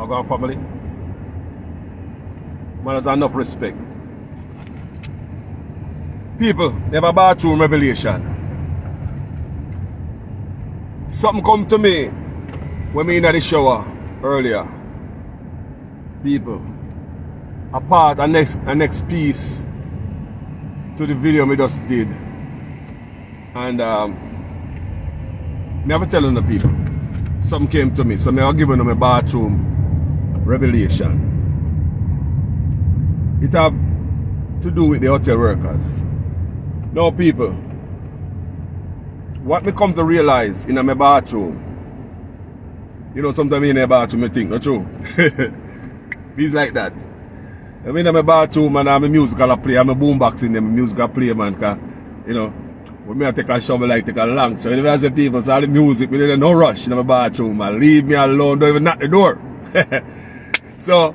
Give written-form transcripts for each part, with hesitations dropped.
Wagwan Family. Mannaz enough respect. People, never bathroom revelation. Something come to me when me in the shower earlier. People, a part, a next piece to the video me just did. And me have to tell the people. Something came to me, so me have given them a bathroom revelation. It have to do with the hotel workers. Now people, what me come to realize in my bathroom, you know, sometimes in a bathroom I think, not true? It's like that. I'm in my bathroom and I'm a musical I play, I'm a boombox in them, musical play, man, cause, you know, when me I take a shower, like take a long shower. If I say people, so all the music, we need no rush in my bathroom, man. Leave me alone, don't even knock the door. So,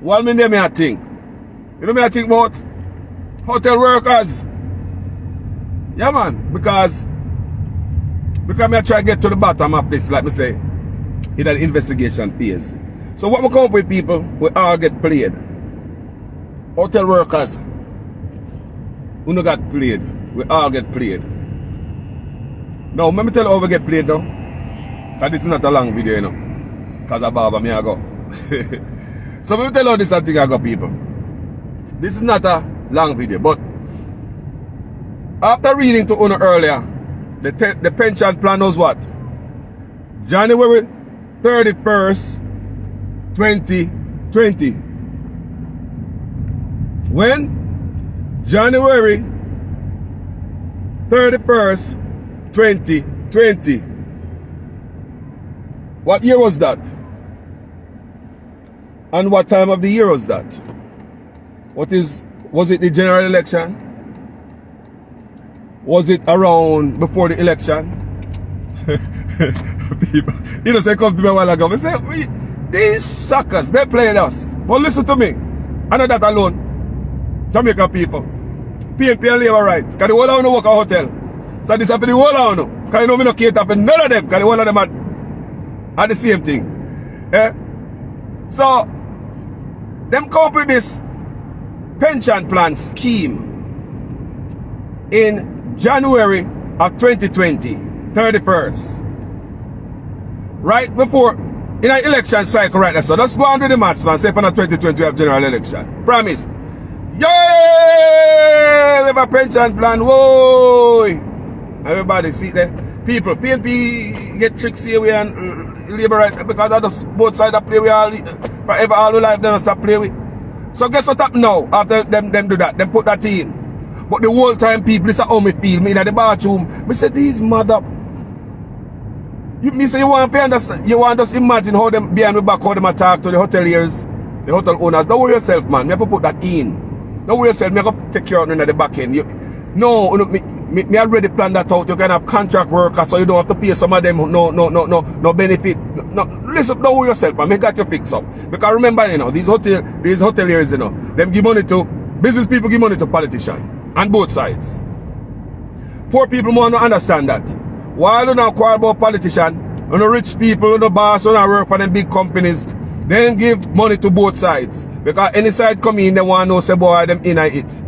one minute me I think. You know me I think about hotel workers. Yeah man, because me I try to get to the bottom of this, like me say, in an investigation phase. So what we come up with people, we all get played. Hotel workers, who no got played, we all get played. Now, let me tell you how we get played now. Because this is not a long video, you know. Because I barber me I go. So let me tell you how this thing I go, people. This is not a long video, but after reading to Uno earlier, the pension plan was what? January 31st, 2020. When? January 31st, 2020. What year was that? And what time of the year was that? Was it the general election? Was it around before the election? People, you know, say come to me a while ago. I say, these suckers, they playing us. But listen to me. I know that alone. Jamaican people. PNP and labor rights. Because the whole of them work at a hotel. So this happen the whole of them. Because you know me no cater for none of them. Because the whole of them are the same thing. Eh? So, them come up with this pension plan scheme in January of 2020, 31st. Right before, in an election cycle right now. So let's go on to the maths, man. Say for 2020 we have general election. Promise. Yay! We have a pension plan. Whoa! Everybody see there. People, PNP get tricks here we and labor right because I just both sides of play we all forever all the life they don't stop play with. So guess what happened now after them do that? Them put that in. But the whole time people, this is how me feel. Me in the bathroom. Me say these mother. Me say you want to understand, you want to just imagine how them behind me back, how them attack to the hoteliers, the hotel owners. Don't worry yourself, man. Me have to put that in. Don't worry yourself, me have to take care of them at the back end. No, me already planned that out. You can have contract workers so you don't have to pay some of them no benefit. No, listen, don't worry yourself, man. Me got your fix up. Because remember, you know, these hoteliers, you know, them give money to business people, give money to politicians. On both sides. Poor people want to understand that. While you don't quarrel about politicians, you know, rich people, you know, boss, you know, work for them big companies, then give money to both sides. Because any side come in, they want to know, say, boy, them in it.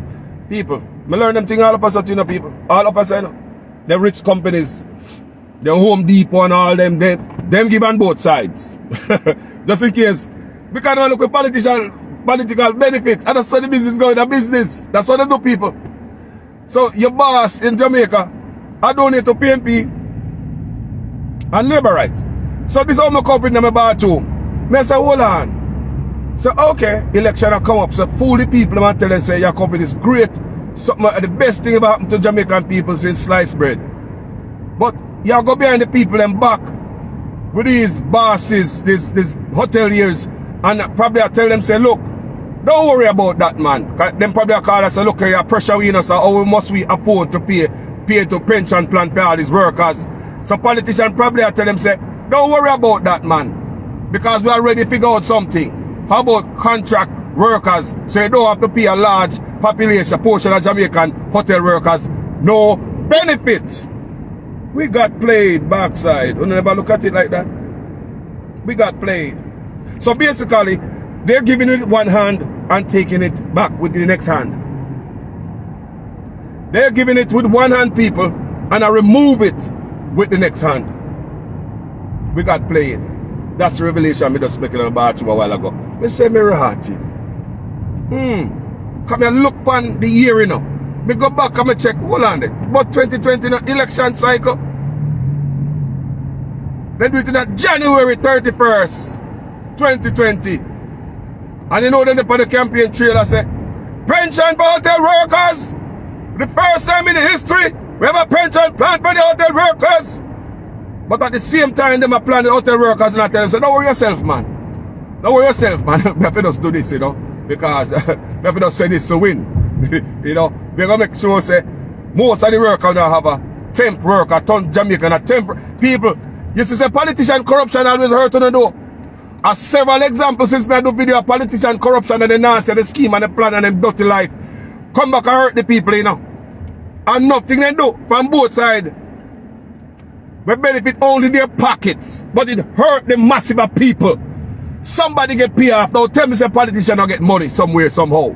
People, I learn them thing all of us, you know, people. All of us, you know. The rich companies, the Home Depot and all them, them give on both sides. Just in case. Because you look at political benefit. And that's how the business going, the business. That's what they do, people. So your boss in Jamaica, I donate to PNP and labor rights. So this is how I come in my bathroom. I say, hold on. So okay, election will come up. So fool the people and tell them say your company is great. Something the best thing about happened to Jamaican people since sliced bread. But you go behind the people and back with these bosses, these hoteliers, and probably I tell them say, look, don't worry about that, man. Them probably call us and look at pressure we know, so how must we afford to pay to pension plan for all these workers. So politicians probably tell them say, don't worry about that, man. Because we already figured out something. How about contract workers? So you don't have to pay a large population, portion of Jamaican hotel workers. No benefit. We got played backside. You never look at it like that. We got played. So basically, they're giving it with one hand and taking it back with the next hand. They're giving it with one hand, people, and I remove it with the next hand. We got playing. That's the revelation I just making on the bathroom a while ago. Me say me rati. Come here, look on the year, you know. Me go back and me check, hold on there. But 2020 no election cycle. They do it in that January 31st, 2020. And you know then upon the campaign trail say, pension for hotel workers. The first time in the history, we have a pension plan for the hotel workers. But at the same time, them are planning the hotel workers and I tell them, so don't worry yourself, man. Don't worry yourself, man. We have to just do this, you know. Because we have to just say this to win. You know, we're going to make sure, say, most of the workers now have a temp worker, ton Jamaican, a temp people. You see, say, politician corruption always hurt on the door. As several examples since I do video of politician corruption and the nonsense, the scheme and the plan and the dirty life. Come back and hurt the people, you know. And nothing they do from both sides. We benefit only their pockets, but it hurt the massive of people. Somebody get paid off. Now tell me say politician don't get money somewhere, somehow.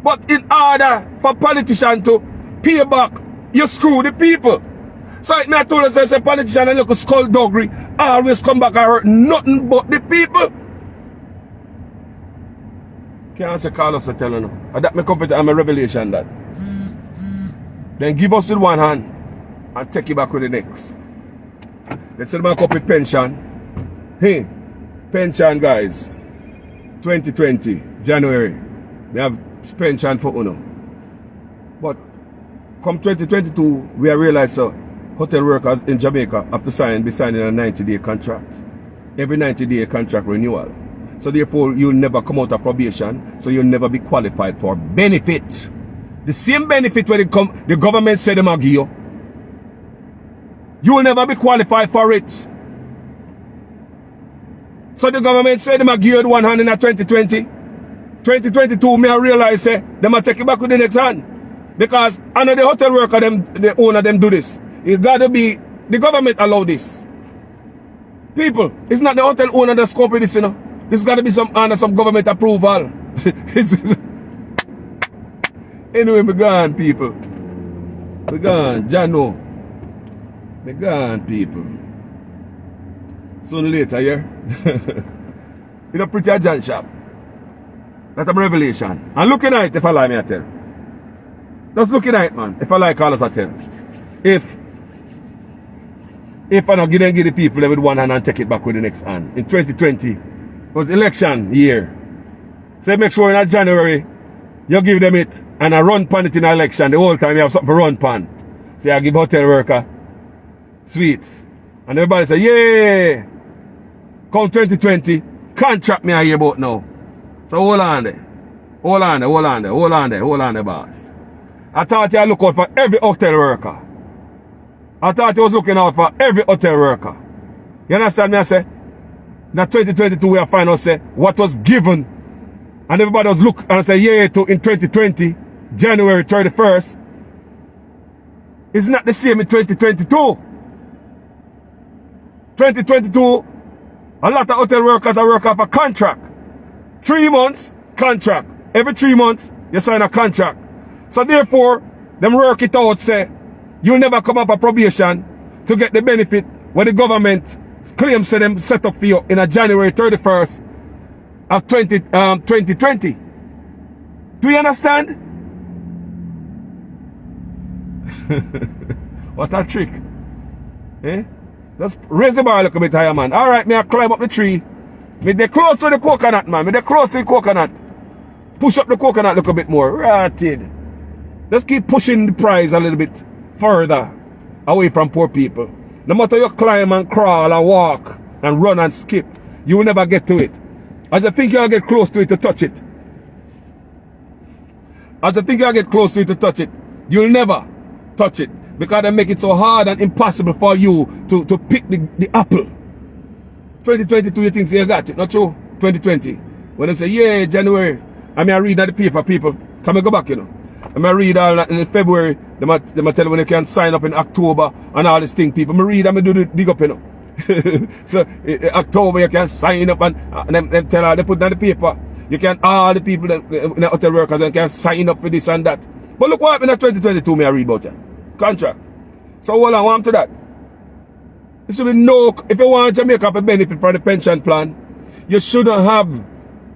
But in order for politician to pay back, you screw the people. So I told us as a politician and look at skullduggery, always come back and hurt nothing but the people. Can't answer Carlos tell you no. And that me come I'm a revelation that. Then give us with one hand and take it back with the next. Let's say man come with pension. Hey, pension guys. 2020, January. They have pension for UNO. But come 2022, we have realized so hotel workers in Jamaica have to be signing a 90-day contract. Every 90-day contract renewal. So therefore, you'll never come out of probation, so you'll never be qualified for benefit. The same benefit when the government said them give you. You will never be qualified for it. So the government said them give you with one hand in 2020. 2022, me I realize say them a take it back with the next hand. Because I know the hotel worker, the owner them do this. It's gotta be the government allow this. People, it's not the hotel owner that's copy this, you know. This got to be under some government approval. Anyway, we gone, people. We gone. Jano. We gone, people. Sooner or later, yeah? You know, pretty John shop. That's a revelation. And looking at it, if I lie, me I tell. Just looking at it, man. If I lie, Carlos, I tell. If I don't give the people with one hand and take it back with the next hand. In 2020, it was election year. So make sure in January, you give them it and I run pan it in an election. The whole time you have something to run pan. So I give hotel worker sweets. And everybody say, yeah. Come 2020, contract me I hear about now. So hold on there. Hold on there, boss. I thought you look out for every hotel worker. I thought he was looking out for every hotel worker. You understand me? I say, in 2022 we have find out say what was given. And everybody was look and say, yeah, to in 2020, January 31st. It's not the same in 2022. 2022, a lot of hotel workers are working off a contract. 3 months, contract. Every 3 months, you sign a contract. So therefore, them work it out, say, you'll never come up a probation to get the benefit when the government claims to them set up for you in a January 31st of 2020. Do you understand? What a trick. Eh? Just raise the bar a little bit higher, man. Alright, me I climb up the tree. Me they close to the coconut, man. Me they close to the coconut. Push up the coconut a little bit more. Ratted. Just keep pushing the prize a little bit further away from poor people. No matter you climb and crawl and walk and run and skip, you will never get to it. As I think you'll get close to it to touch it. As I think you'll get close to it to touch it, you'll never touch it. Because they make it so hard and impossible for you to pick the apple. 2022 you think you got it, not true? 2020. When they say, yeah, January, I mean I read at the paper, people, come and go back, you know. I mean I read all that in February, they might tell you when you can sign up in October and all this thing, people. I read and I do the dig up, you know. So October you can sign up and them tell her, they put down the paper. You can, all the people that, in the hotel workers and can sign up for this and that. But look what happened in 2022, me I read about it. Contract. So hold on, what happened to that? There should be no, if you want Jamaica to benefit from the pension plan, you shouldn't have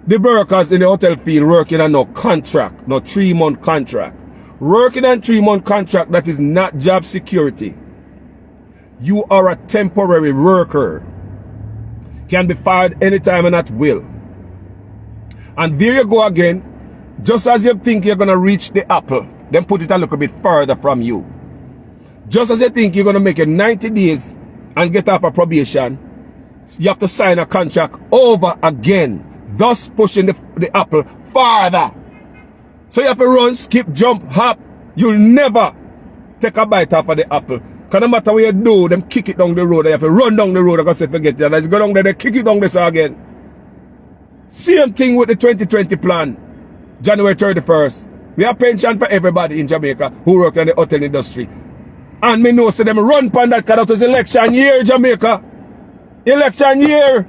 the workers in the hotel field working on no contract, no 3-month contract. Working on 3-month contract, that is not job security. You are a temporary worker. Can be fired anytime and at will. And there you go again. Just as you think you're going to reach the apple, then put it a little bit further from you. Just as you think you're going to make it 90 days and get off a probation, you have to sign a contract over again, thus pushing the apple farther. So you have to run, skip, jump, hop. You'll never take a bite off of the apple. Because no matter what you do, them kick it down the road. You have to run down the road because if you get there, let's go down there, they kick it down this again. Same thing with the 2020 plan, January 31st. We have pension for everybody in Jamaica who work in the hotel industry. And me know so them run upon that because that was election year, Jamaica. Election year.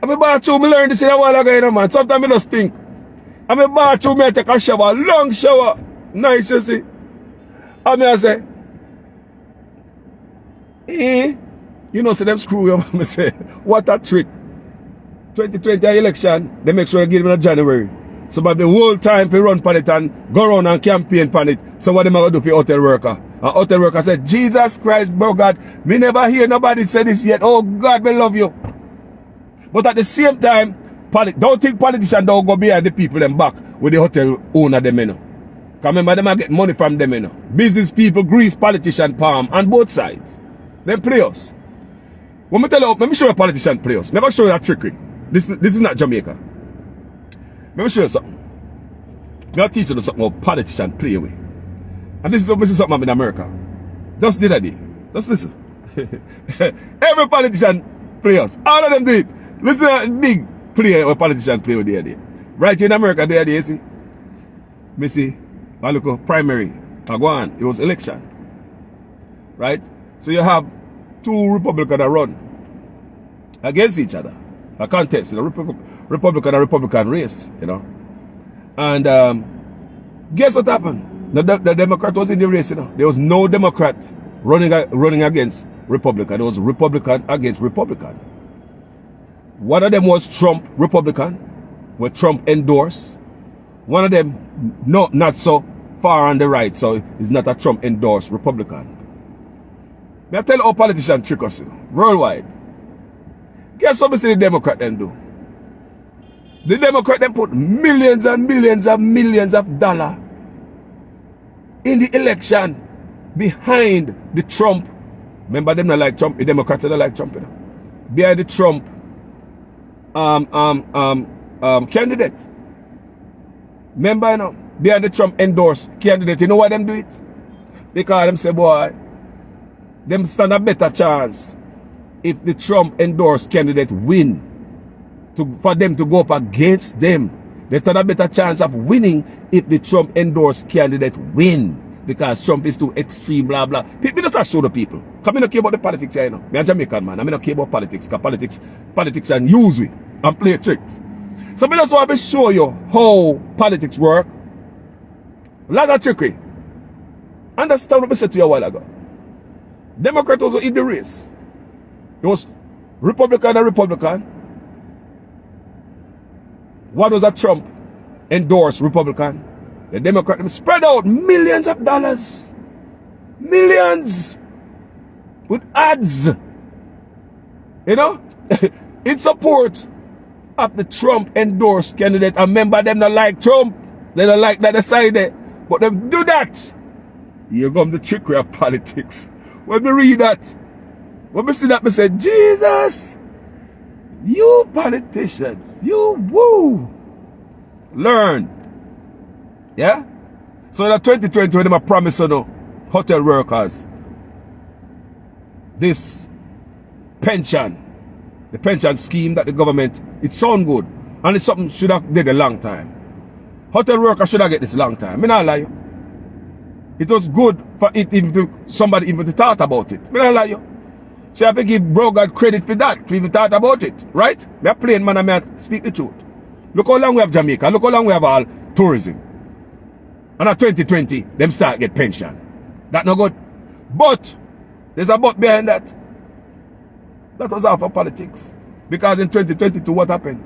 I'm about to learn this in a while ago, you know, man. Sometimes I just think. I'm about to take a shower, long shower. Nice, you see. And I say, you know, so them screw you up. I say, what a trick. 2020 election, they make sure they give them in January. So by the whole time they run pan it and go around and campaign pan it. So what they going to do for hotel worker? And hotel worker said, Jesus Christ, bro God, me never hear nobody say this yet. Oh God, me love you. But at the same time, don't think politicians don't go behind the people them back with the hotel owner them, you know. Because remember, them are getting money from them, you know. Business people grease politician palm on both sides. Them play us. When me tell you, let me show you a politician play us. Let me show you that trickery. This is not Jamaica. Let me show you something. I'm going to teach you something about politician play with. And this is something in America. Just the other day. Just listen. Every politician play us. All of them do it. Listen to that big play where politician play with the other day. Right here in America the other day, you see? Me see. I look at primary. Wagwan. It was election. Right? So you have two Republicans that run against each other. A contest, you know, Republican and Republican race, you know. And guess what happened? The Democrat was in the race, you know. There was no Democrat running against Republican. There was Republican against Republican. One of them was Trump, Republican, where Trump endorsed. One of them, not so far on the right, so he's not a Trump endorsed Republican. May I tell you how politicians trick us, you know, worldwide. Guess what we see the Democrat then do? The Democrat then put millions and millions and millions of dollars in the election behind the Trump. Remember them not like Trump, the Democrats don't like Trump, you know? Behind the Trump candidate. Remember, you know, behind the Trump endorsed candidate. You know why them do it? Because them say, boy, them stand a better chance if the Trump endorsed candidate win, for them to go up against them. They stand a better chance of winning if the Trump endorsed candidate win. Because Trump is too extreme, blah, blah. People just show the people. Because I don't care about the politics here, you know. I'm a Jamaican man. I don't care about politics. Because politicians use we and play tricks. So I just want to show you how politics work. A lot of trickery. Understand what I said to you a while ago. Democrat was in the race. It was Republican and Republican. One was a Trump endorsed Republican. The Democrat spread out millions of dollars. Millions. With ads. You know? In support of the Trump endorsed candidate. And remember, them not like Trump. They don't like that side there. But them do that. Here comes the trickery of politics. When we read that, when we see that, we say, Jesus, you politicians, you woo, learn. Yeah? So in 2020, when they promise hotel workers this pension, the pension scheme that the government, it sound good. And it's something should have did a long time. Hotel workers should have get this long time. I not lie you. It was good for it even to somebody even to talk about it. I not lie you. So I have to give bro God credit for that, to even thought about it, right? Me a plain man and me a speak the truth. Look how long we have Jamaica, look how long we have all tourism. And at 2020, them start get pension. That no good. But, there's a but behind that. That was all for politics. Because in 2022, what happened?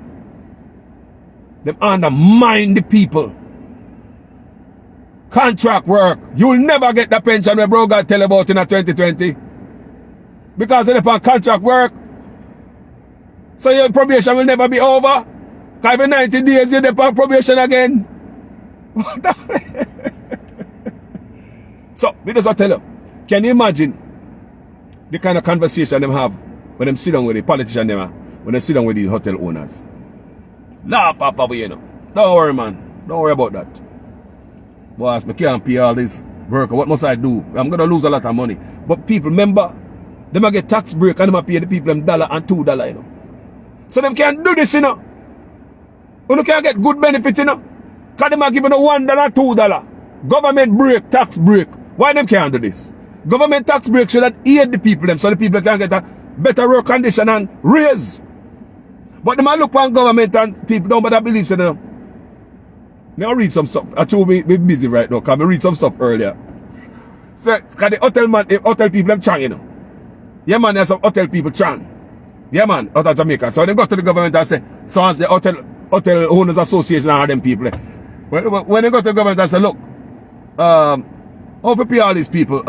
Them undermine the people. Contract work. You'll never get the pension where bro God tell about in a 2020. Because they're upon contract work. So your probation will never be over. Because every 90 days you're upon probation again. So, we just tell you. Can you imagine the kind of conversation them have when them sit down with the politician them, when they sit down with the hotel owners? Laugh off of you know. Don't worry, man. Don't worry about that. Boss, I can't pay all this work. What must I do? I'm going to lose a lot of money. But people, remember, they might get tax break and they might pay the people them $1 and $2, you know. So them can't do this, you know. You can't get good benefits, you know. Because they might give you $1, $2. Government break, tax break. Why them can't do this? Government tax break should aid the people them so the people can get a better work condition and raise. But they might look on government and people don't bother believe so they know. Now read some stuff. Actually, we're busy right now because I read some stuff earlier. So, because the hotel man, the hotel people them chang, you know. Yeah man, there's some hotel people chang. Yeah man, out of Jamaica. So they go to the government and say, so as the hotel owners association and them people. When they go to the government and say, look, how to pay all these people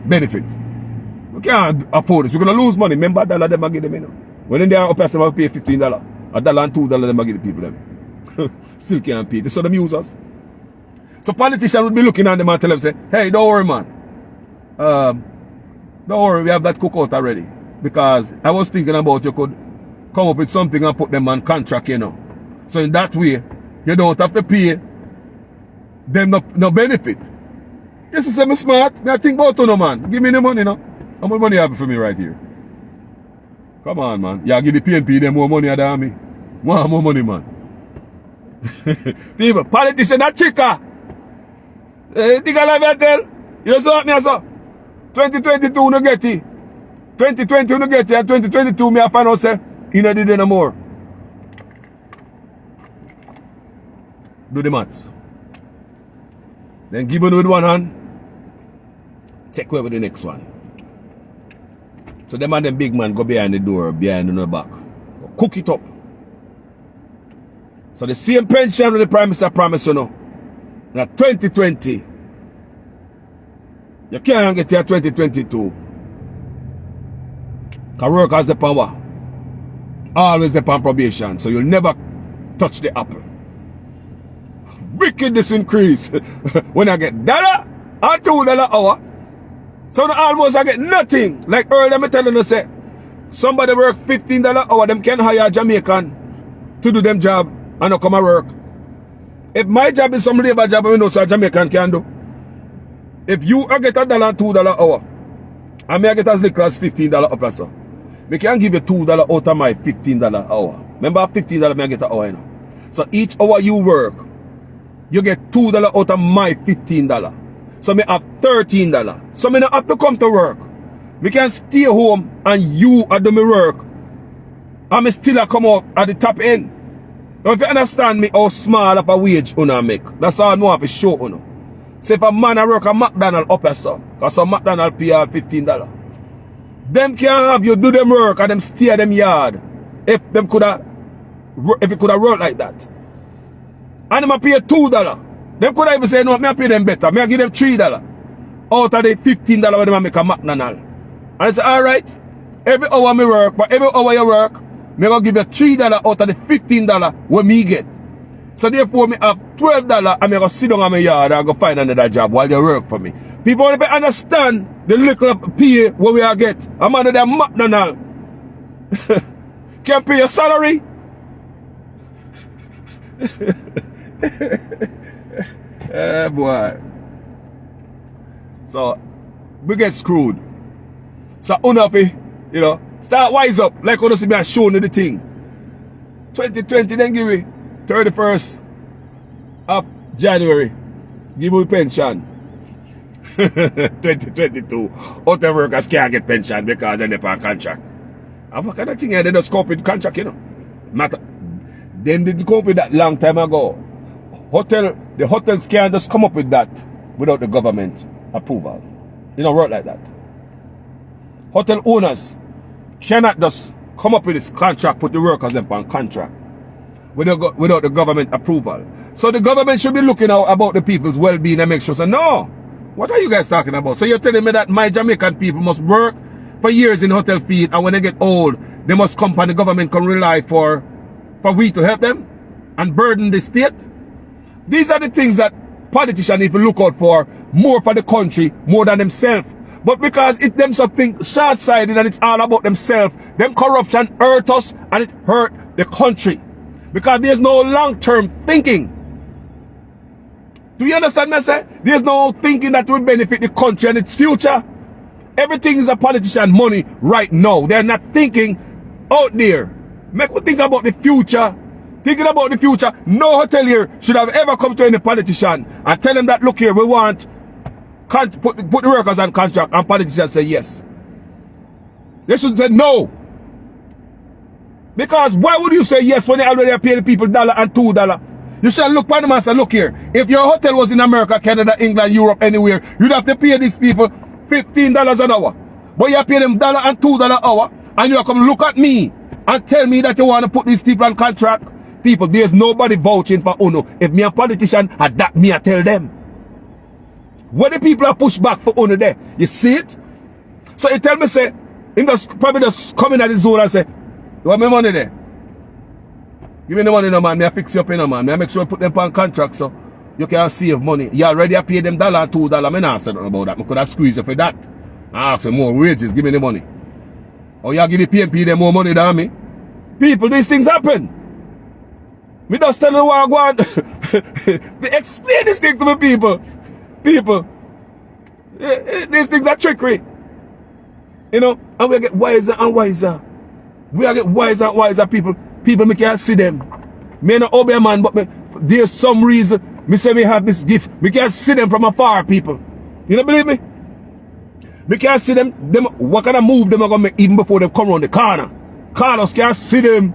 benefit? We can't afford this. We're going to lose money. Remember, $1 them give them, you know. When they are up here, they pay $15. $1 and $2 them give the people them. Still can't pay. So them use us. So politicians would be looking at them and tell them, say, hey, don't worry, man. Don't worry, we have that cookout already. Because I was thinking about you could come up with something and put them on contract, you know. So in that way, you don't have to pay them no benefit. Yes, you say me smart. I think about you, no, man. Give me the money, no. How much money you have for me right here? Come on, man. Yeah, give the PNP them more money than me. More money, man. People, politician are chica. Think I love you tell? You know what me say? 2022 no get it. 2020 no get it. And 2022 me I find out say, you know do no more. Do the maths. Then give it with one hand. Take away with the next one. So them and them big man go behind the door, behind the back. Cook it up. So the same pension with the Prime Minister promised you know. Now 2020. You can't get here 2022. Because work has the power. Always the probation. So you'll never touch the apple. Wickedness increase. When I get $1 and $2 hour. So now almost I get nothing. Like earlier I'm telling you say, somebody work $15 hour, them can hire a Jamaican to do them job and not come and work. If my job is some labor job, I know so a Jamaican can do. If you get $1 and $2 hour, and me I get as little as $15 up so, we can give you $2 out of my $15 hour. Remember $15 me I get an hour, you know. So each hour you work, you get $2 out of my $15. So me have $13. So me not have to come to work. We can stay home and you are doing my work. And me still come out at the top end. Now if you understand me how small of a wage you make, that's all I know have to show you. So if a man a work at McDonald's up here, so, because some McDonald's pay all $15. Them can't have you do them work and them stay at them yard. If it could have worked like that. And them a pay $2. Them could have even say, no, me a pay them better. Me a give them $3 out of the $15 where them make a McDonald's. And I say, alright, every hour me work, but every hour you work, me gonna give you $3 out of the $15 where me get. So therefore me have $12 and me gonna sit down on my yard and go find another job while you work for me. People don't even understand the little pay where we are get. I'm under the McDonald's. Can't pay your salary. Boy. So we get screwed. So unhappy, you know, start wise up like how see me showing you the thing. 2020 then give me 31st of January. Give me pension. 2022, hotel workers can't get pension because they're on contract. And what kind of thing? They just cope with contract, you know. Matter. Them didn't cope with that long time ago. The hotels can't just come up with that without the government approval. You know, work like that. Hotel owners cannot just come up with this contract, put the workers on contract without the government approval. So the government should be looking out about the people's well-being and make sure. So no, what are you guys talking about? So you're telling me that my Jamaican people must work for years in hotel field, and when they get old, they must come and the government can rely for we to help them and burden the state? These are the things that politicians need to look out for more the country, more than themselves. But because it them something short-sighted and it's all about themselves, them corruption hurt us and it hurt the country. Because there's no long-term thinking. Do you understand me, sir? There's no thinking that will benefit the country and its future. Everything is a politician money right now. They're not thinking out there. Make me think about the future. Thinking about the future, no hotelier should have ever come to any politician and tell them that, look here, we want put the workers on contract, and politicians say yes. They should say no. Because why would you say yes when they already pay the people $1 and $2? You should look at them and say, look here, if your hotel was in America, Canada, England, Europe, anywhere, you'd have to pay these people $15 an hour. But you pay them $1 and $2 an hour, and you come look at me and tell me that you want to put these people on contract. People, there's nobody vouching for UNO. If me a politician, that me I tell them. What the people are pushed back for UNO there? You see it? So you tell me, say, him just probably just come in at the zone and say, you want my money there? Give me the money no man, me I fix you up in no man. Me I make sure I put them on contract so you can save money. You already pay them $1 and $2. Me not say nothing about that. I could have squeezed you for that. I ask you more wages, give me the money. Or you give the PNP them more money than me. People, these things happen. Me just tell you what I want. Explain this thing to me, people. People. These things are trickery. You know, and we get wiser and wiser. We are get wiser and wiser, people. People, me can't see them. Me not obey man, but there's some reason me say me have this gift. Me can't see them from afar, people. You don't believe me? Me can't see them. What kind of move them are going to make even before they come around the corner? Carlos can't see them.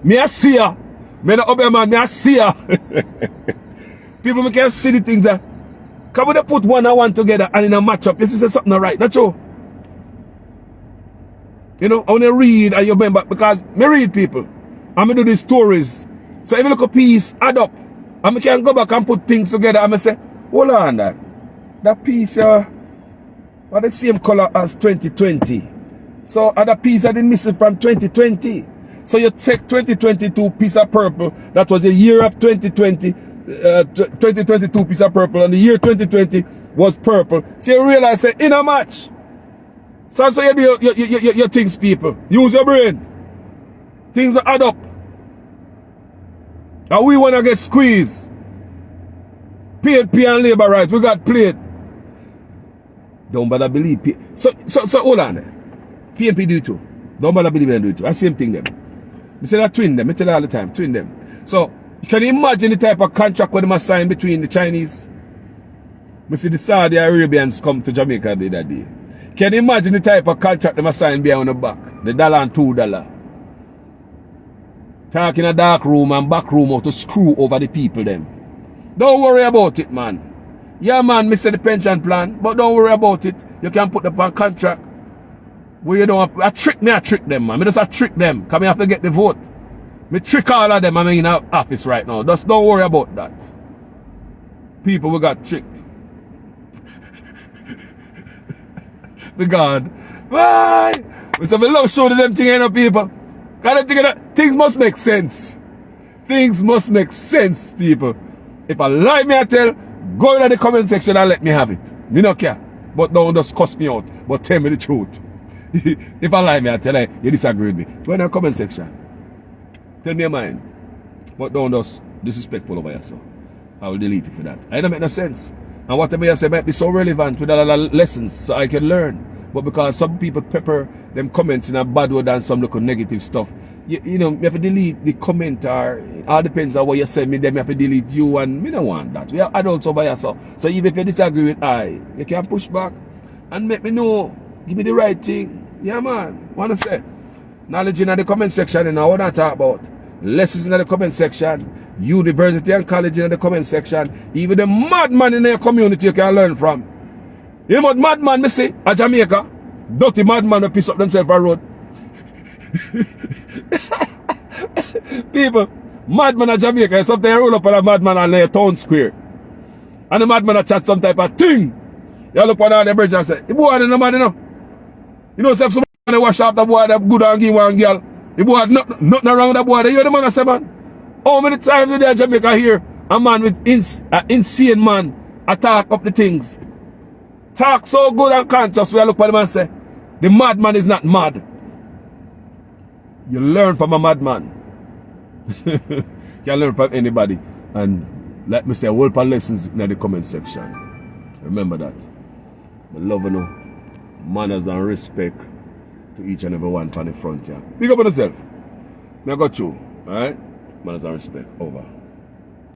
Me I see ya. Me not obey man, me I see ya. People, me can't see the things that. Can we put one and one together and in a matchup? This is something right, not true? You know, I want to read and you remember, because me read people. And me do these stories. So if you look a piece, add up. And me can go back and put things together and me say, hold on that piece are the same color as 2020. So other piece are missing from 2020. So you take 2022 piece of purple, that was the year of 2020, 2022 piece of purple, and the year 2020 was purple. So you realize, say, in a match. So you do your things, people. Use your brain. Things add up. And we want to get squeezed. PNP and labor rights, we got played. Don't bother believe. So hold on there. PNP do it too. Don't bother believe them do it too. I same thing them. I say that twin them. I tell you all the time, twin them. So, can you imagine the type of contract when they must sign between the Chinese? We see the Saudi Arabians come to Jamaica the other day. Can you imagine the type of contract they must sign behind the back? The $1 and $2. Talk in a dark room and back room how to screw over the people them. Don't worry about it, man. Yeah, man, me say the pension plan, but don't worry about it. You can put them on contract. Where you don't have, I trick them, man. Me just trick them. Because I have to get the vote. Me trick all of them. I'm in our office right now. Just don't worry about that. People, we got tricked. The God. Bye. We say, we love showing them things, you know, people. Because things must make sense. Things must make sense, people. If I lie, me I tell, go in the comment section and let me have it. Me don't care. But don't just cuss me out. But tell me the truth. If I lie, me I tell you, you disagree with me. Go in the comment section. Tell me your mind. But don't just disrespectful over yourself. I will delete it for that. I don't make no sense. And whatever I say might be so relevant with a lot of lessons so I can learn. But because some people pepper them comments in a bad way than some little negative stuff, you know, me have to delete the comment or it all depends on what you send me, then me have to delete you and me don't want that. We are adults over here, so even if you disagree with I, you can push back and make me know, give me the right thing. Yeah man, wanna say knowledge in the comment section and I wanna talk about lessons in the comment section, university and college in the comment section, even the madman in your community you can learn from. You know what madman me see at Jamaica? Dirty madman will piss up themselves on road. People, madman at Jamaica, sometimes roll up on a madman on a town square. And the madman a chat some type of thing. You look on the bridge and say, the boy ain't no man enough. You know, if somebody wash up the boy that good and give one girl, the boy nothing wrong with the boy. You the man I say, man. How many times you there in Jamaica here, a man with insane man attack up the things. Talk so good and conscious, we look at the man and say, the madman is not mad. You learn from a madman. You can learn from anybody. And let me say a whole lot of lessons in the comment section. Remember that. I love you know, manners and respect to each and every one from the front here. Big up on yourself. I got you. Alright? Manners and respect. Over.